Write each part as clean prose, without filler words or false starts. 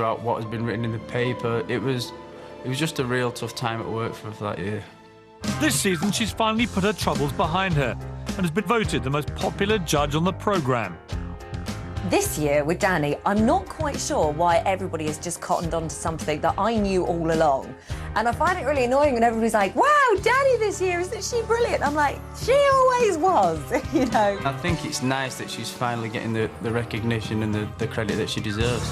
throughout what has been written in the paper. It was just a real tough time at work for that year. This season, she's finally put her troubles behind her and has been voted the most popular judge on the programme. This year with Dannii, I'm not quite sure why everybody has just cottoned on to something that I knew all along. And I find it really annoying when everybody's like, wow, Dannii this year, isn't she brilliant? I'm like, she always was, you know. I think it's nice that she's finally getting the recognition and the credit that she deserves.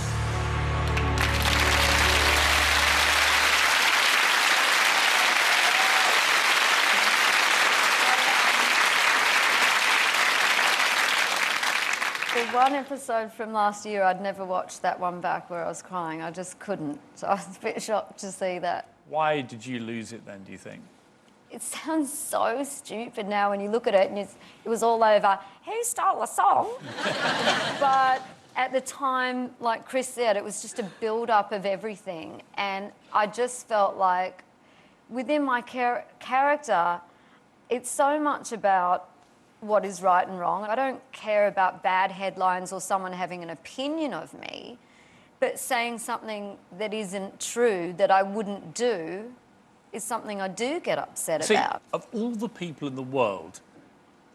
The one episode from last year, I'd never watched that one back where I was crying. I just couldn't. So I was a bit shocked to see that. Why did you lose it then, do you think? It sounds so stupid now when you look at it, and it was all over, who stole the song? But at the time, like Chris said, it was just a build-up of everything. And I just felt like within my character, it's so much about what is right and wrong. I don't care about bad headlines or someone having an opinion of me, but saying something that isn't true, that I wouldn't do, is something I do get upset about. Of all the people in the world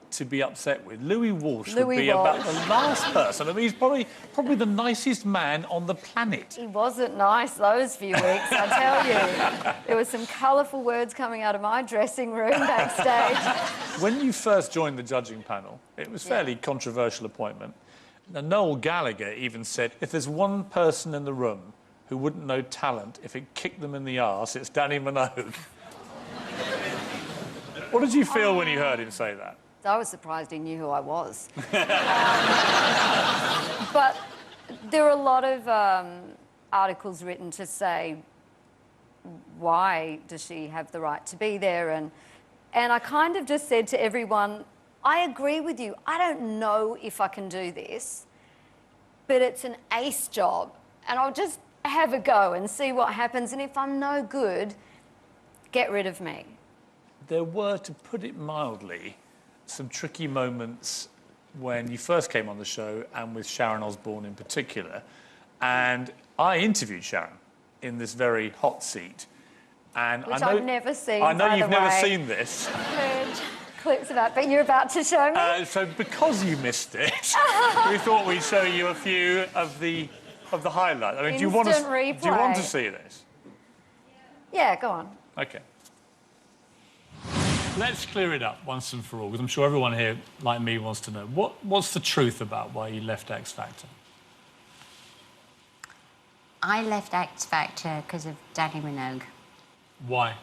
to be upset with, Louis Walsh would be about the last person. I mean, he's probably the nicest man on the planet. He wasn't nice those few weeks, I tell you. There were some colourful words coming out of my dressing room backstage. When you first joined the judging panel, it was a fairly controversial appointment. Now, Noel Gallagher even said, if there's one person in the room who wouldn't know talent if it kicked them in the arse, it's Danni Minogue. What did you feel when you heard him say that? I was surprised he knew who I was. But there are a lot of articles written to say, why does she have the right to be there? And I kind of just said to everyone, I agree with you. I don't know if I can do this, but it's an ace job, and I'll just have a go and see what happens. And if I'm no good, get rid of me. There were, to put it mildly, some tricky moments when you first came on the show, and with Sharon Osbourne in particular. And I interviewed Sharon in this very hot seat. And Which I've never seen, I know by you've the never way. seen this. Heard clips about, but you're about to show me. So because you missed it, we thought we'd show you a few of the highlights. I mean, do you want to see this? Yeah, go on. OK. Let's clear it up once and for all, because I'm sure everyone here, like me, wants to know. What's the truth about why you left X Factor? I left X Factor because of Danni Minogue. Why?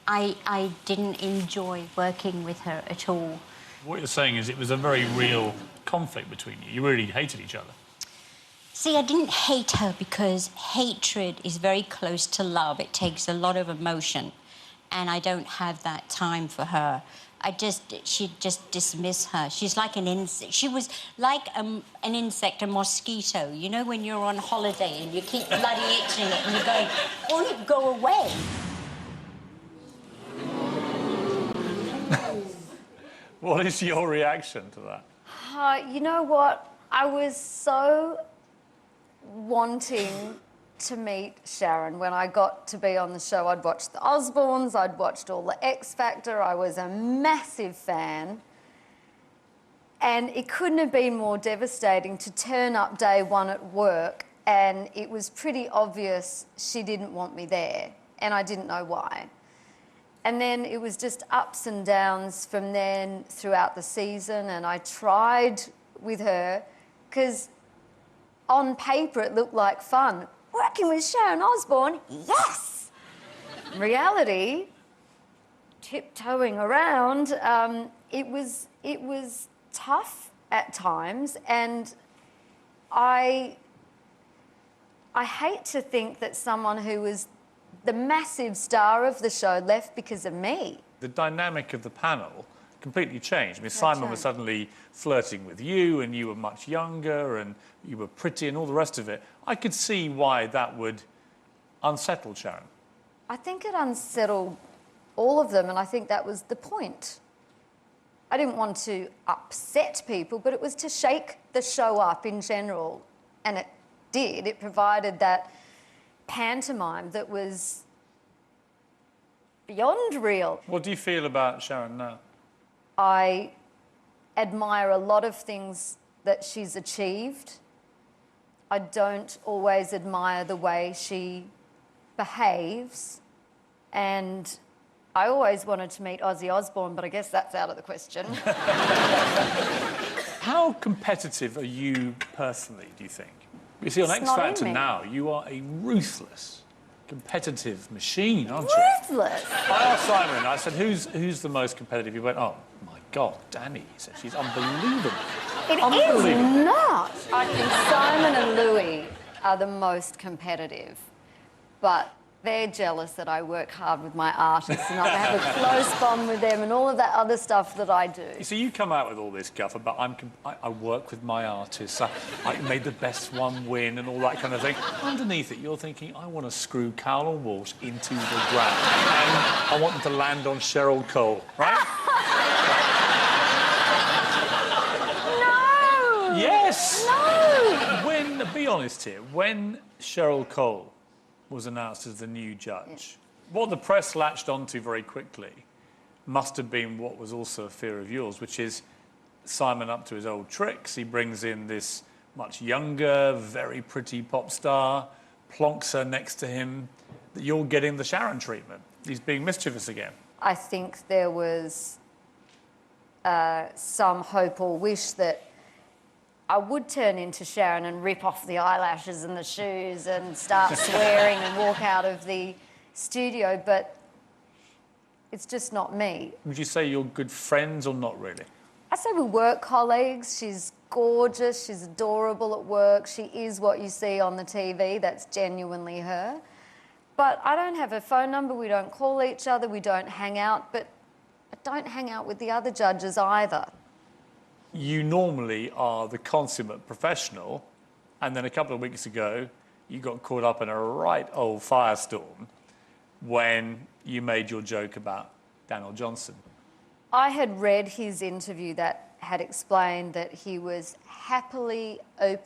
I didn't enjoy working with her at all. What you're saying is it was a very real conflict between you. You really hated each other. See, I didn't hate her because hatred is very close to love. It takes a lot of emotion, and I don't have that time for her. She'd just dismiss her. She's like an insect. She was like an insect, a mosquito. You know when you're on holiday and you keep bloody itching it and you're going, won't it go away? What is your reaction to that? You know what? I was so wanting to meet Sharon when I got to be on the show. I'd watched the Osbournes, I'd watched all the X Factor, I was a massive fan. And it couldn't have been more devastating to turn up day one at work, and it was pretty obvious she didn't want me there, and I didn't know why. And then it was just ups and downs from then throughout the season, and I tried with her, because on paper it looked like fun. Working with Sharon Osbourne, yes! In reality, tiptoeing around, it was tough at times, and I hate to think that someone who was the massive star of the show left because of me. The dynamic of the panel completely changed. I mean, Simon was suddenly flirting with you, and you were much younger, and you were pretty, and all the rest of it. I could see why that would unsettle Sharon. I think it unsettled all of them, and I think that was the point. I didn't want to upset people, but it was to shake the show up in general, and did. It provided that pantomime that was beyond real. What do you feel about Sharon now? I admire a lot of things that she's achieved. I don't always admire the way she behaves, and I always wanted to meet Ozzy Osbourne, but I guess that's out of the question. How competitive are you personally, do you think? You see, on It's X not in Factor me. now, you are a ruthless, competitive machine, aren't you? Ruthless. I asked Simon, I said, who's the most competitive? He went, oh, my God, Dannii. He said, she's unbelievable. It is Unbelievable. not. I think Simon and Louis are the most competitive, but they're jealous that I work hard with my artists and I have a close bond with them and all of that other stuff that I do. You see, you come out with all this guff about I work with my artists, I made the best one win and all that kind of thing. Underneath it, you're thinking, I want to screw Carl and Walsh into the ground. And I want them to land on Cheryl Cole, right? No! Yes! No! Be honest here, when Cheryl Cole was announced as the new judge, what the press latched onto very quickly must have been what was also a fear of yours, which is Simon up to his old tricks. He brings in this much younger, very pretty pop star, plonks her next to him, that you're getting the Sharon treatment. He's being mischievous again. I think there was some hope or wish that I would turn into Sharon and rip off the eyelashes and the shoes and start swearing and walk out of the studio, but it's just not me. Would you say you're good friends or not really? I say we're work colleagues. She's gorgeous, she's adorable at work, she is what you see on the TV, that's genuinely her. But I don't have a phone number, we don't call each other, we don't hang out, but I don't hang out with the other judges either. You normally are the consummate professional, and then a couple of weeks ago, you got caught up in a right old firestorm when you made your joke about Daniel Johnson. I had read his interview that had explained that he was happily open